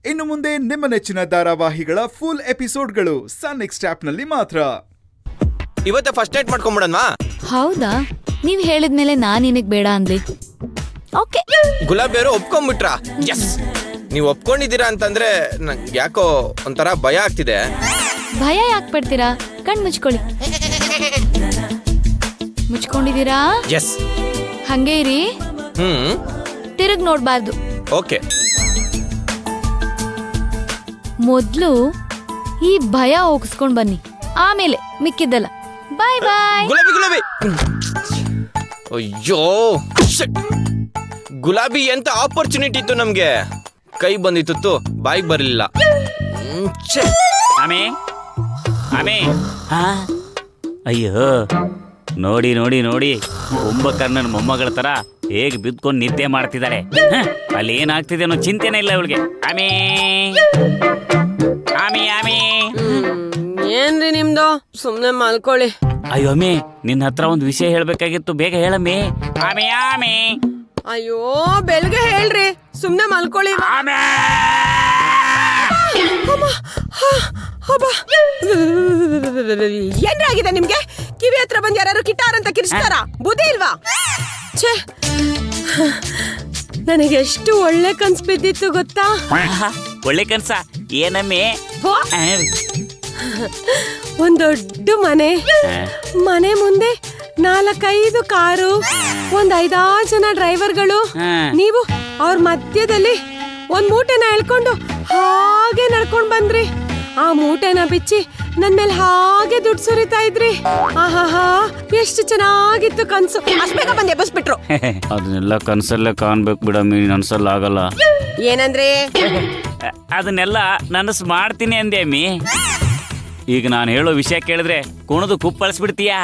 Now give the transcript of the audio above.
ಇನ್ನು ಮುಂದೆ ನಿಮ್ಮ ನೆಚ್ಚಿನ ಧಾರಾವಾಹಿಗಳ ಫುಲ್ ಎಪಿಸೋಡ್ಗಳು ಸನ್ ನೆಕ್ಸ್ಟ್ ಆಪ್ನಲ್ಲಿ ಮಾತ್ರ. ಇವತ್ತೇ ಫಸ್ಟ್ ನೈಟ್ ಮಾಡ್ಕೊಂಬಿಡನ್ವಾ? ಹೌದಾ? ನೀವ್ ಹೇಳಿದ್ಮೇಲೆ ನಾನ್ ನಿನಗ್ ಬೇಡ ಅಂದ್ಲಿ. ಓಕೆ. ಗುಲಾಬಿ ಅವರು ಒಪ್ಕೊಂಡ್ಬಿಟ್ರಾ? ಎಸ್. ನೀವು ಒಪ್ಕೊಂಡಿದ್ದೀರಾ ಅಂತಂದ್ರೆ ನಂಗೆ ಯಾಕೋ ಒಂಥರ ಭಯ ಆಗ್ತಿದೆ. ಭಯ ಯಾಕೆ ಪಡ್ತೀರಾ? ಕಣ್ ಮುಚ್ಕೊಳ್ಳಿ. ಮುಚ್ಕೊಂಡಿದ್ದೀರಾ? ಎಸ್. ಹಂಗೆ ಇರಿ. ತಿರುಗ್ ನೋಡ್ಬಾರ್ದು. ಓಕೆ. ಮೊದ್ಲು ಈ ಭಯ ಹೋಗಿಸ್ಕೊಂಡ್ ಬನ್ನಿ, ಆಮೇಲೆ ಮಿಕ್ಕಿದ್ದಲ್ಲ. ಬಾಯ್ ಬಾಯ್. ಗುಲಾಬಿ ಅಯ್ಯೋ ಗುಲಾಬಿ ಎಂತ ಆಪರ್ಚುನಿಟಿ ಇತ್ತು ನಮ್ಗೆ, ಕೈ ಬಂದಿತ್ತು, ಬಾಯಿಗೆ ಬರಲಿಲ್ಲ. ಅಯ್ಯೋ, ನೋಡಿ ನೋಡಿ ನೋಡಿ, ಕುಂಭಕರ್ಣನ ಮೊಮ್ಮಗಳ ತರ ಹೇಗೆ ಬಿದ್ಕೊಂಡು ನಿದ್ದೆ ಮಾಡ್ತಿದ್ದಾಳೆ. ಅಲ್ಲಿ ಏನಾಗ್ತಿದೆ ಅನ್ನೋ ಚಿಂತೆನೇ ಇಲ್ಲ ಇವಳಿಗೆ. ಆಮೇ ಆಮೇ ಆಮೇ. ಏನ್ರಿ ನಿಮ್ದು? ಸುಮ್ನೆ ಮಲ್ಕೊಳ್ಳಿ. ಅಯ್ಯೋ ಅಮ್ಮೆ, ನಿನ್ನ ಹತ್ರ ಒಂದು ವಿಷಯ ಹೇಳ್ಬೇಕಾಗಿತ್ತು, ಬೇಗ ಹೇಳಮ್ಮೆ. ಆಮೇ ಆಮೇ. ಅಯ್ಯೋ ಬೆಳಗ್ಗೆ ಹೇಳ್ರಿ, ಸುಮ್ನೆ ಮಲ್ಕೊಳ್ಳಿ. ಆಮೇ. ಏನ್ರಿ ಆಗಿದೆ ನಿಮ್ಗೆ? ಕಿವಿ ಹತ್ರ ಬಂದ್ ಯಾರು ಕಿಟಾರ್ ಅಂತ ಕಿರ್ಸ್ತಾರ? ಬುದ್ಧಿ ಇಲ್ವಾ? ಛೇ, ನನಗೆ ಎಷ್ಟು ಒಳ್ಳೆ ಕನ್ಸ್ ಬಿದ್ದಿತ್ತು ಗೊತ್ತಾ? ಒಳ್ಳೆ ಕನ್ಸ? ಏನಮ್ಮೆ? ಒಂದ್ ದೊಡ್ಡ ಮನೆ ಮುಂದೆ 4-5 ಕಾರು, ಒಂದ್ 5-6 ಜನ ಡ್ರೈವರ್ಗಳು, ನೀವು ಅವ್ರ ಮಧ್ಯದಲ್ಲಿ ಒಂದ್ ಮೂಟೆನ ಎಳ್ಕೊಂಡು ಹಾಗೆ ನಡ್ಕೊಂಡ್ ಬಂದ್ರಿ. ಆ ಮೂಟೆನ ಬಿಚ್ಚಿ ನನ್ ಮೇಲೆ ಹಾಗೆ ದುಡ್ಡು ಸುರಿತಾ ಇದ್ರಿ. ಆಹಾಹಾ, ಎಷ್ಟು ಚೆನ್ನಾಗಿತ್ತು ಕನ್ಸು. ಅಷ್ಟ್ ಬೇಗ ಬಂದು ಎಬ್ಬಿಸ್ಬಿಟ್ರು. ಅದನ್ನೆಲ್ಲ ಕನ್ಸಲ್ಲೇ ಕಾಣ್ಬೇಕು ಬಿಡಮ್ಮಿ, ನನ್ಸಲ್ಲ ಆಗಲ್ಲ. ಏನಂದ್ರೆ? ಅದನ್ನೆಲ್ಲ ನನಸ್ ಮಾಡ್ತೀನಿ ಅಂದೆ ಅಮ್ಮಿ. ಈಗ ನಾನು ಹೇಳೋ ವಿಷಯ ಕೇಳಿದ್ರೆ ಕುಣಿದು ಕುಪ್ಪಳಿಸ್ಬಿಡ್ತೀಯಾ?